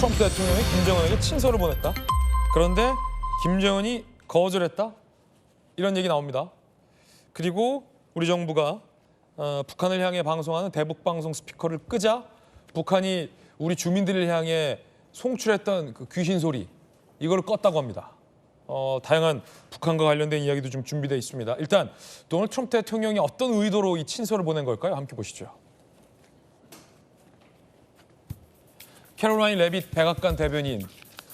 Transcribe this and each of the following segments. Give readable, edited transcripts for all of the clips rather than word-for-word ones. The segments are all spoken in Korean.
트럼프 대통령이 김정은에게 친서를 보냈다. 그런데 김정은이 거절했다. 이런 얘기 나옵니다. 그리고 우리 정부가 북한을 향해 방송하는 대북방송 스피커를 끄자 북한이 우리 주민들을 향해 송출했던 그 귀신 소리 이걸 껐다고 합니다. 다양한 북한과 관련된 이야기도 좀 준비되어 있습니다. 일단 도널드 트럼프 대통령이 어떤 의도로 이 친서를 보낸 걸까요? 함께 보시죠. 캐롤라인 레빗 백악관 대변인,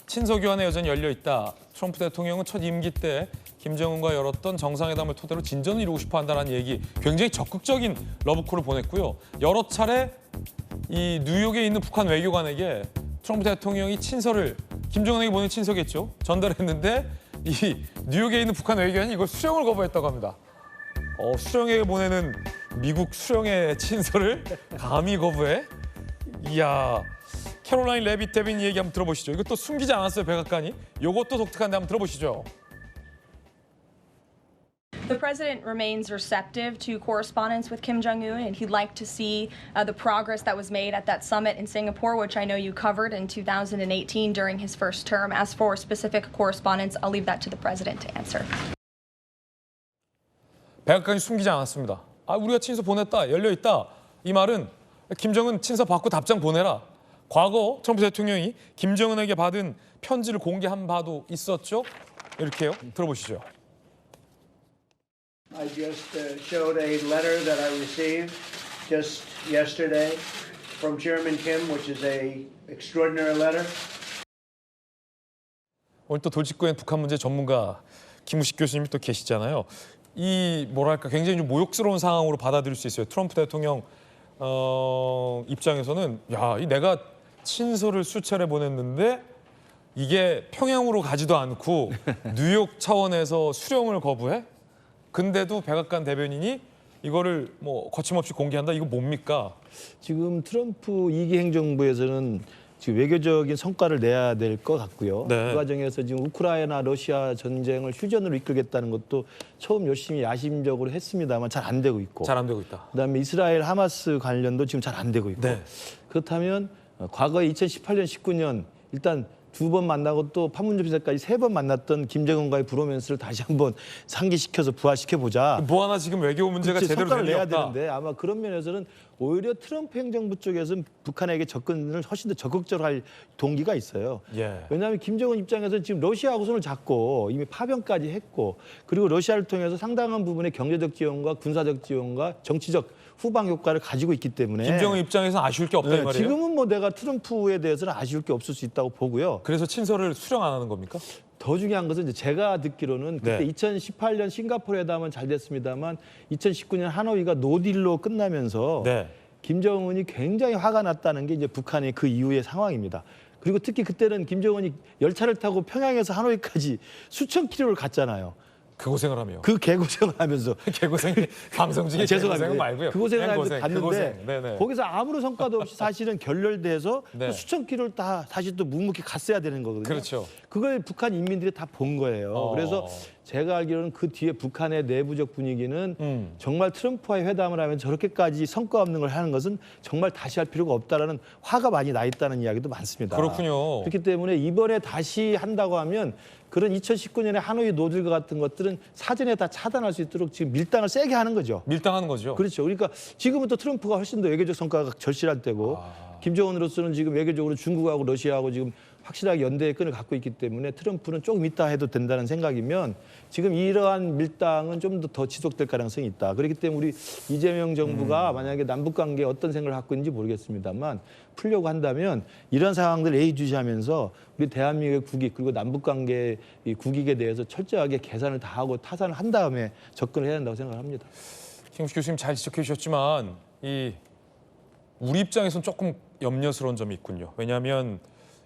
친서 교환의 여전히 열려 있다. 트럼프 대통령은 첫 임기 때 김정은과 열었던 정상회담을 토대로 진전을 이루고 싶어 한다는 얘기, 굉장히 적극적인 러브콜을 보냈고요. 여러 차례 이 뉴욕에 있는 북한 외교관에게 트럼프 대통령이 친서를 김정은에게 보낸 친서겠죠. 전달했는데 이 뉴욕에 있는 북한 외교관이 이걸 수령을 거부했다고 합니다. 수령에게 보내는 미국 수령의 친서를 감히 거부해? 이야, 캐롤라인 레빗 대변인 얘기 한번 들어보시죠. 이것도 숨기지 않았어요, 백악관이. 이것도 독특한데 한번 들어보시죠. The president remains receptive to correspondence with Kim Jong-un, and he'd like to see the progress that was made at that summit in Singapore, which I know you covered in 2018 during his first term. As for specific correspondence, I'll leave that to the president to answer. 백악관이 숨기지 않았습니다. 우리가 친서 보냈다, 열려 있다. 이 말은 김정은 친서 받고 답장 보내라. 과거 트럼프 대통령이 김정은에게 받은 편지를 공개한 바도 있었죠. 이렇게요. 들어보시죠. I just showed a letter that I received just yesterday from Chairman Kim, which is a extraordinary letter. 오늘 또 돌직구엔 북한 문제 전문가 김우식 교수님이 또 계시잖아요. 이 뭐랄까 굉장히 좀 모욕스러운 상황으로 받아들일 수 있어요. 트럼프 대통령 입장에서는 이 내가 친서를 수차례 보냈는데 이게 평양으로 가지도 않고 뉴욕 차원에서 수령을 거부해? 근데도 백악관 대변인이 이거를 뭐 거침없이 공개한다? 이거 뭡니까? 지금 트럼프 2기 행정부에서는 지금 외교적인 성과를 내야 될 것 같고요. 네. 그 과정에서 지금 우크라이나 러시아 전쟁을 휴전으로 이끌겠다는 것도 처음 열심히 야심적으로 했습니다만 잘 안 되고 있고. 잘 안 되고 있다. 그다음에 이스라엘 하마스 관련도 지금 잘 안 되고 있고. 네. 그렇다면 과거에 2018년, 19년 일단 2번 만나고 또 판문점 시대까지 3번 만났던 김정은과의 브로맨스를 다시 한번 상기시켜서 부활시켜보자. 뭐 하나 지금 외교 문제가 제대로 성과를 된 게 내야 없다. 되는데 아마 그런 면에서는 오히려 트럼프 행정부 쪽에서는 북한에게 접근을 훨씬 더 적극적으로 할 동기가 있어요. 예. 왜냐하면 김정은 입장에서는 지금 러시아하고 손을 잡고 이미 파병까지 했고 그리고 러시아를 통해서 상당한 부분의 경제적 지원과 군사적 지원과 정치적 후방 효과를 가지고 있기 때문에 김정은 입장에서는 아쉬울 게 없다 이 말이에요. 지금은 뭐 내가 트럼프에 대해서는 아쉬울 게 없을 수 있다고 보고요. 그래서 친서를 수령 안 하는 겁니까? 더 중요한 것은 이제 제가 듣기로는 그때 네. 2018년 싱가포르 회담은 잘 됐습니다만 2019년 하노이가 노딜로 끝나면서 네. 김정은이 굉장히 화가 났다는 게 이제 북한의 그 이후의 상황입니다. 그리고 특히 그때는 김정은이 열차를 타고 평양에서 하노이까지 수천 킬로를 갔잖아요. 그 고생을 하며. 그 개고생을 하면서 개고생 방송 중에 개고생은 말고요. 그 고생을 하면서 그 갔는데 고생. 네네. 거기서 아무런 성과도 없이 사실은 결렬돼서 네. 또 수천 킬로를 다 다시 또 묵묵히 갔어야 되는 거거든요. 그렇죠. 그걸 북한 인민들이 다 본 거예요. 그래서 제가 알기로는 그 뒤에 북한의 내부적 분위기는 정말 트럼프와의 회담을 하면 저렇게까지 성과 없는 걸 하는 것은 정말 다시 할 필요가 없다라는 화가 많이 나 있다는 이야기도 많습니다. 그렇군요. 그렇기 때문에 이번에 다시 한다고 하면 그런 2019년에 하노이 노딜과 같은 것들은 사전에 다 차단할 수 있도록 지금 밀당을 세게 하는 거죠. 밀당하는 거죠. 그렇죠. 그러니까 지금은 또 트럼프가 훨씬 더 외교적 성과가 절실할 때고 김정은으로서는 지금 외교적으로 중국하고 러시아하고 지금 확실하게 연대의 끈을 갖고 있기 때문에 트럼프는 조금 이따 해도 된다는 생각이면 지금 이러한 밀당은 좀 더 지속될 가능성이 있다. 그렇기 때문에 우리 이재명 정부가 만약에 남북 관계에 어떤 생각을 갖고 있는지 모르겠습니다만 풀려고 한다면 이런 상황들 예의주시하면서 우리 대한민국의 국익 그리고 남북 관계 이 국익에 대해서 철저하게 계산을 다 하고 타산을 한 다음에 접근을 해야 된다고 생각합니다. 김우식 교수님 잘 지적해 주셨지만 우리 입장에서는 조금 염려스러운 점이 있군요. 왜냐하면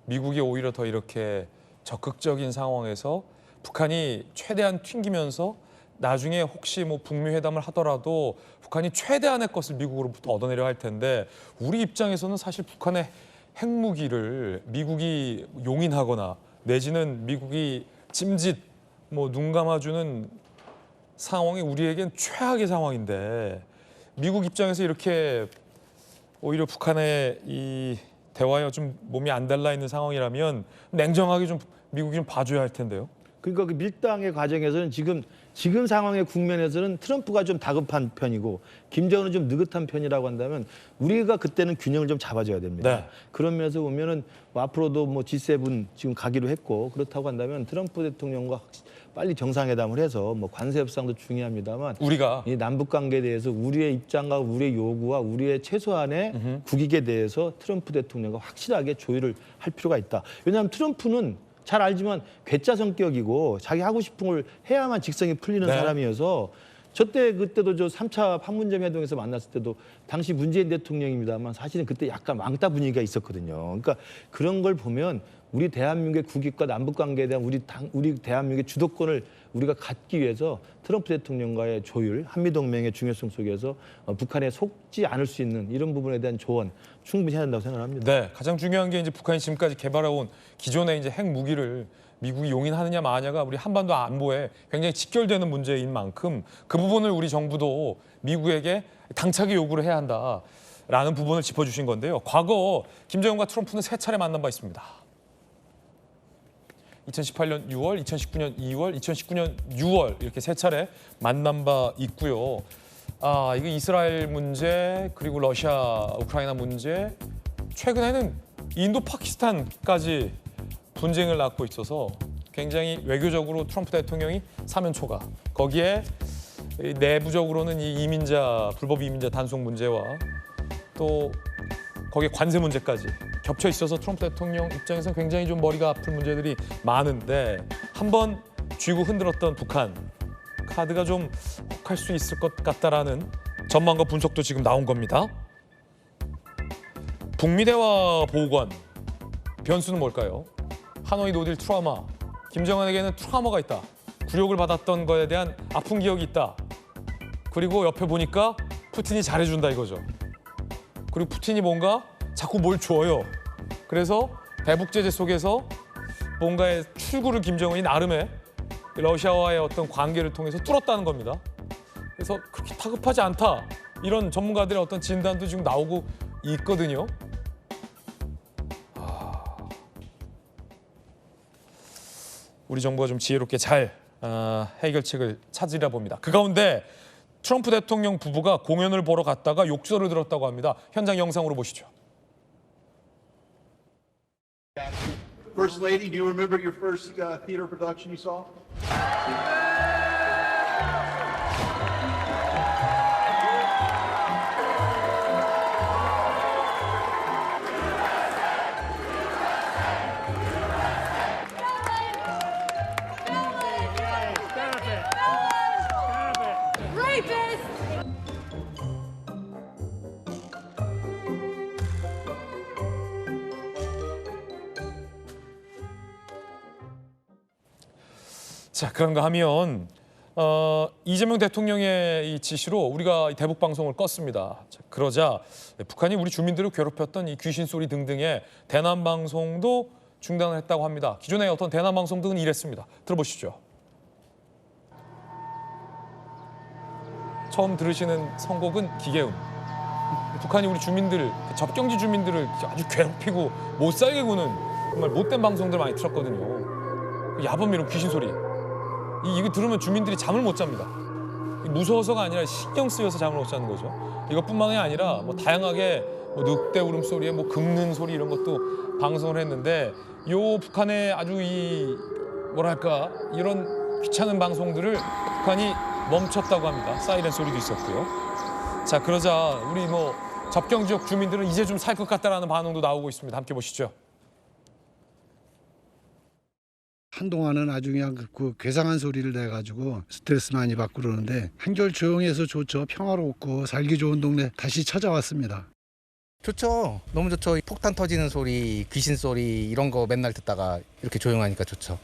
미국이 오히려 더 이렇게 적극적인 상황에서 북한이 최대한 튕기면서 나중에 혹시 뭐 북미 회담을 하더라도 북한이 최대한의 것을 미국으로부터 얻어내려 할 텐데 우리 입장에서는 사실 북한의 핵무기를 미국이 용인하거나 내지는 미국이 찜짓 뭐 눈 감아주는 상황이 우리에겐 최악의 상황인데 미국 입장에서 이렇게 오히려 북한의 이 대화에 좀 몸이 안 달라 있는 상황이라면 냉정하게 좀 미국이 좀 봐줘야 할 텐데요. 그러니까 그 밀당의 과정에서는 지금 상황의 국면에서는 트럼프가 좀 다급한 편이고 김정은은 좀 느긋한 편이라고 한다면 우리가 그때는 균형을 좀 잡아줘야 됩니다. 네. 그런 면에서 보면은 뭐 앞으로도 뭐 G7 지금 가기로 했고 그렇다고 한다면 트럼프 대통령과 빨리 정상회담을 해서 뭐 관세 협상도 중요합니다만 우리가 이 남북 관계에 대해서 우리의 입장과 우리의 요구와 우리의 최소한의 국익에 대해서 트럼프 대통령과 확실하게 조율을 할 필요가 있다. 왜냐하면 트럼프는 잘 알지만 괴짜 성격이고 자기 하고 싶은 걸 해야만 직성이 풀리는 네. 사람이어서 그때도 저 3차 판문점 회동에서 만났을 때도 당시 문재인 대통령입니다만 사실은 그때 약간 왕따 분위기가 있었거든요. 그러니까 그런 걸 보면 우리 대한민국의 국익과 남북 관계에 대한 우리 대한민국의 주도권을 우리가 갖기 위해서 트럼프 대통령과의 조율, 한미동맹의 중요성 속에서 북한에 속지 않을 수 있는 이런 부분에 대한 조언 충분히 해야 된다고 생각합니다. 네, 가장 중요한 게 이제 북한이 지금까지 개발해온 기존의 이제 핵 무기를 미국이 용인하느냐 마냐가 우리 한반도 안보에 굉장히 직결되는 문제인 만큼 그 부분을 우리 정부도 미국에게 당차게 요구를 해야 한다라는 부분을 짚어주신 건데요. 과거 김정은과 트럼프는 3차례 만난 바 있습니다. 2018년 6월, 2019년 2월, 2019년 6월 이렇게 3차례 만난 바 있고요. 이거 이스라엘 문제 그리고 러시아, 우크라이나 문제 최근에는 인도, 파키스탄까지 분쟁을 낳고 있어서 굉장히 외교적으로 트럼프 대통령이 사면초가 거기에 내부적으로는 이 불법 이민자 단속 문제와 또 거기에 관세 문제까지 겹쳐 있어서 트럼프 대통령 입장에서 굉장히 좀 머리가 아픈 문제들이 많은데 한번 쥐고 흔들었던 북한 카드가 좀 혹할 수 있을 것 같다라는 전망과 분석도 지금 나온 겁니다. 북미 대화 보관 변수는 뭘까요? 하노이 노딜 트라우마. 김정은에게는 트라우마가 있다. 굴욕을 받았던 거에 대한 아픈 기억이 있다. 그리고 옆에 보니까 푸틴이 잘해준다 이거죠. 그리고 푸틴이 뭔가 자꾸 뭘 줘요. 그래서 대북 제재 속에서 뭔가의 출구를 김정은이 나름의 러시아와의 어떤 관계를 통해서 뚫었다는 겁니다. 그래서 그렇게 다급하지 않다. 이런 전문가들의 어떤 진단도 지금 나오고 있거든요. 우리 정부가 좀 지혜롭게 잘 해결책을 찾으려 봅니다. 그 가운데 트럼프 대통령 부부가 공연을 보러 갔다가 욕설을 들었다고 합니다. 현장 영상으로 보시죠. First Lady, do you remember your first theater production you saw? 자, 그런가 하면 이재명 대통령의 이 지시로 우리가 대북 방송을 껐습니다. 자, 그러자 북한이 우리 주민들을 괴롭혔던 이 귀신 소리 등등의 대남 방송도 중단을 했다고 합니다. 기존의 어떤 대남 방송 등은 이랬습니다. 들어보시죠. 처음 들으시는 선곡은 기계음. 북한이 우리 주민들, 접경지 주민들을 아주 괴롭히고 못 살게 구는 정말 못된 방송들 많이 틀었거든요. 야밤 이런 귀신 소리. 이거 들으면 주민들이 잠을 못 잡니다. 무서워서가 아니라 신경 쓰여서 잠을 못 자는 거죠. 이것뿐만이 아니라 뭐 다양하게 뭐 늑대 울음소리에 뭐 긁는 소리 이런 것도 방송을 했는데 요 북한의 아주 뭐랄까 이런 귀찮은 방송들을 북한이 멈췄다고 합니다. 사이렌 소리도 있었고요. 자, 그러자 우리 뭐 접경 지역 주민들은 이제 좀 살 것 같다라는 반응도 나오고 있습니다. 함께 보시죠. 한동안은 아주 그냥 그 괴상한 소리를 내가지고 스트레스 많이 받고 그러는데 한결 조용해서 좋죠. 평화롭고 살기 좋은 동네 다시 찾아왔습니다. 좋죠. 너무 좋죠. 폭탄 터지는 소리, 귀신 소리 이런 거 맨날 듣다가 이렇게 조용하니까 좋죠.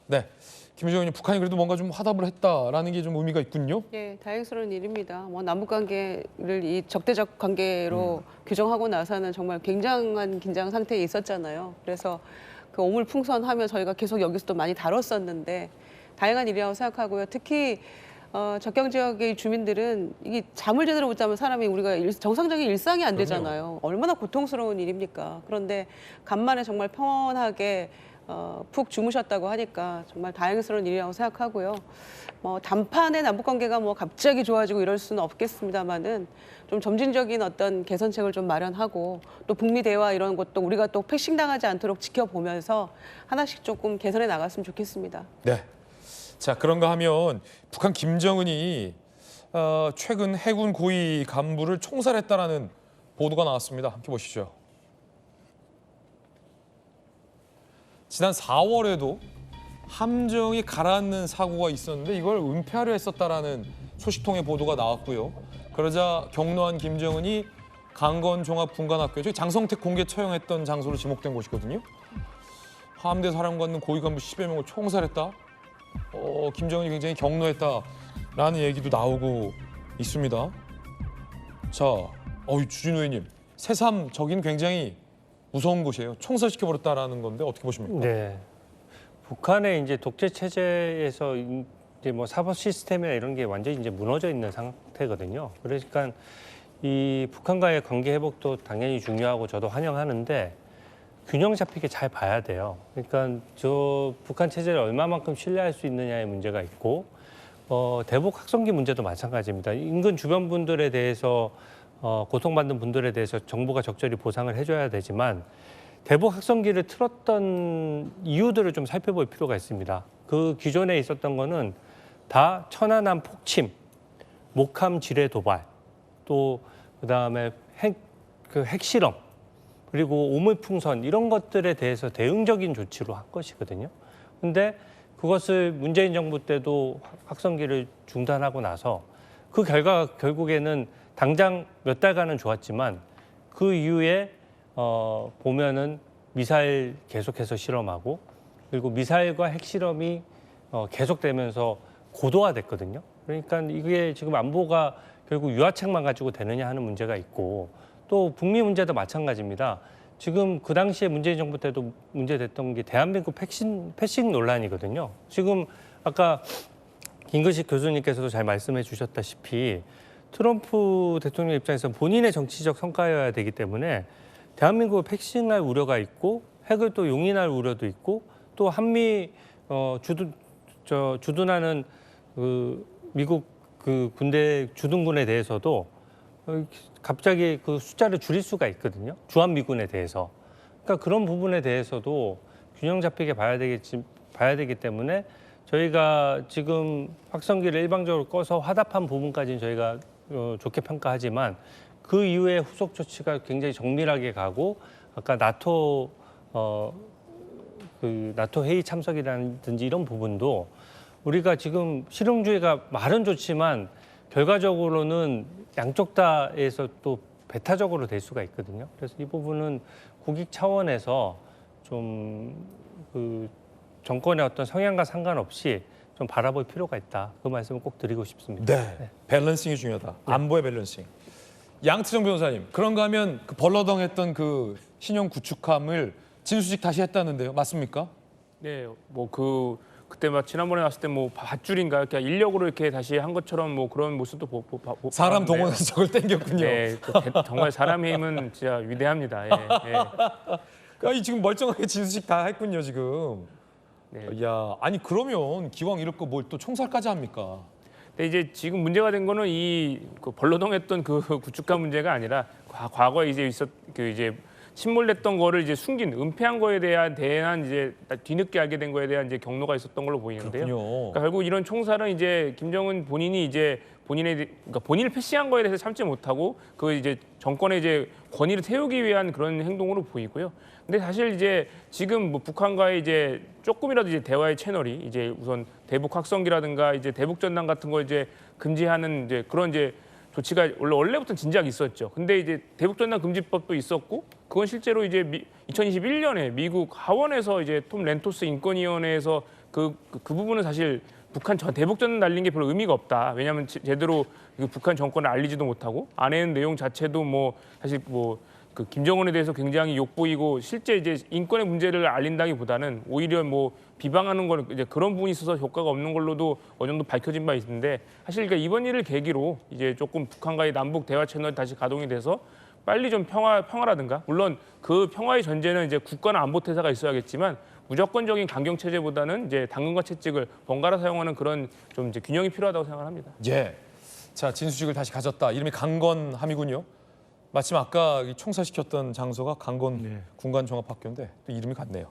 네, 김희정 의원님, 북한이 그래도 뭔가 좀 화답을 했다라는 게 좀 의미가 있군요. 예, 다행스러운 일입니다. 뭐 남북 관계를 이 적대적 관계로 규정하고 나서는 정말 굉장한 긴장 상태에 있었잖아요. 그래서 그 오물풍선하며 저희가 계속 여기서도 많이 다뤘었는데 다양한 일이라고 생각하고요. 특히 접경 지역의 주민들은 이게 잠을 제대로 못 자면 사람이 우리가 정상적인 일상이 안 되잖아요. 얼마나 고통스러운 일입니까? 그런데 간만에 정말 평온하게 푹 주무셨다고 하니까 정말 다행스러운 일이라고 생각하고요. 단판의 남북 관계가 갑자기 좋아지고 이럴 수는 없겠습니다만은 좀 점진적인 어떤 개선책을 좀 마련하고 또 북미 대화 이런 것도 우리가 또 패싱당하지 않도록 지켜보면서 하나씩 조금 개선해 나갔으면 좋겠습니다. 네. 자, 그런가 하면 북한 김정은이 최근 해군 고위 간부를 총살했다라는 보도가 나왔습니다. 함께 보시죠. 지난 4월에도 함정이 가라앉는 사고가 있었는데 이걸 은폐하려 했었다라는 소식통의 보도가 나왔고요. 그러자 경로한 김정은이 강건종합군관학교, 저기 장성택 공개 처형했던 장소로 지목된 곳이거든요. 함대 사령관은 고위 간부 10여 명을 총살했다. 김정은이 굉장히 경로했다라는 얘기도 나오고 있습니다. 자, 주진우 의원님, 새삼 저긴 굉장히 무서운 곳이에요. 총살시켜버렸다라는 건데 어떻게 보십니까? 네, 북한의 이제 독재 체제에서 이제 사법 시스템이나 이런 게 완전히 이제 무너져 있는 상태거든요. 그러니까 이 북한과의 관계 회복도 당연히 중요하고 저도 환영하는데 균형 잡히게 잘 봐야 돼요. 그러니까 저 북한 체제를 얼마만큼 신뢰할 수 있느냐의 문제가 있고 대북 확성기 문제도 마찬가지입니다. 인근 주변 분들에 대해서 고통받는 분들에 대해서 정부가 적절히 보상을 해줘야 되지만 대북 확성기를 틀었던 이유들을 좀 살펴볼 필요가 있습니다. 그 기존에 있었던 거는 다 천안함 폭침, 목함 지뢰 도발, 또 그다음에 핵실험, 그리고 오물풍선 이런 것들에 대해서 대응적인 조치로 한 것이거든요. 근데 그것을 문재인 정부 때도 확성기를 중단하고 나서 그 결과가 결국에는 당장 몇 달간은 좋았지만 그 이후에 보면은 미사일 계속해서 실험하고 그리고 미사일과 핵실험이 계속되면서 고도화됐거든요. 그러니까 이게 지금 안보가 결국 유화책만 가지고 되느냐 하는 문제가 있고 또 북미 문제도 마찬가지입니다. 지금 그 당시에 문재인 정부 때도 문제됐던 게 대한민국 패싱 논란이거든요. 지금 아까 김근식 교수님께서도 잘 말씀해 주셨다시피 트럼프 대통령 입장에서 본인의 정치적 성과여야 되기 때문에 대한민국을 패싱할 우려가 있고 핵을 또 용인할 우려도 있고 또 한미 주둔하는 그 미국 그 군대 주둔군에 대해서도 갑자기 그 숫자를 줄일 수가 있거든요. 주한미군에 대해서. 그러니까 그런 부분에 대해서도 균형 잡히게 봐야 되기 때문에 저희가 지금 확성기를 일방적으로 꺼서 화답한 부분까지는 저희가 좋게 평가하지만 그 이후에 후속 조치가 굉장히 정밀하게 가고 아까 나토 회의 참석이라든지 이런 부분도 우리가 지금 실용주의가 말은 좋지만 결과적으로는 양쪽 다에서 또 배타적으로 될 수가 있거든요. 그래서 이 부분은 국익 차원에서 좀 그 정권의 어떤 성향과 상관없이 좀 바라볼 필요가 있다. 그 말씀을 꼭 드리고 싶습니다. 네, 밸런싱이 중요하다. 안보의 밸런싱. 양트정 변호사님, 그런가 하면 그 벌러덩했던 그 신용 구축함을 진수식 다시 했다는데요, 맞습니까? 네, 그때 지난번에 나왔을 때 밧줄인가요? 그냥 인력으로 이렇게 다시 한 것처럼 그런 모습도 사람 동원해서 저걸 땡겼군요. 네, 정말 사람의 힘은 진짜 위대합니다. 예. 지금 멀쩡하게 진수식 다 했군요, 지금. 네. 야, 아니 그러면 기왕 이럴 거 뭘 또 총살까지 합니까? 근데 이제 지금 문제가 된 거는 그 벌러덩했던 그 구축함 문제가 아니라 과거에 이제 이제 침몰됐던 거를 이제 숨긴 은폐한 거에 대한 이제 뒤늦게 알게 된 거에 대한 이제 경로가 있었던 걸로 보이는데요. 그러니까 결국 이런 총살은 이제 김정은 본인이 이제 본인을 패싱한 거에 대해서 참지 못하고 그 이제 정권의 이제 권위를 태우기 위한 그런 행동으로 보이고요. 근데 사실 이제 지금 북한과의 이제 조금이라도 이제 대화의 채널이 이제 우선 대북 확성기라든가 이제 대북 전단 같은 걸 이제 금지하는 이제 그런 이제 조치가 원래부터 진작에 있었죠. 근데 이제 대북 전단 금지법도 있었고 그건 실제로 이제 2021년에 미국 하원에서 이제 톰 렌토스 인권위원회에서 그 부분은 사실 북한 대북 전단 날린 게 별로 의미가 없다. 왜냐하면 제대로 북한 정권을 알리지도 못하고 안에 있는 내용 자체도 사실 그 김정은에 대해서 굉장히 욕보이고 실제 이제 인권의 문제를 알린다기보다는 오히려 비방하는 거는 이제 그런 부분이 있어서 효과가 없는 걸로도 어느 정도 밝혀진 바 있는데 사실 그러니까 이번 일을 계기로 이제 조금 북한과의 남북 대화 채널이 다시 가동이 돼서 빨리 좀 평화라든가 물론 그 평화의 전제는 이제 국가나 안보 태세가 있어야겠지만 무조건적인 강경 체제보다는 이제 당근과 채찍을 번갈아 사용하는 그런 좀 이제 균형이 필요하다고 생각합니다. 예. 자, 진수직을 다시 가졌다. 이름이 강건함이군요. 마침 아까 이 총살시켰던 장소가 강건 군관종합학교인데 또 이름이 같네요.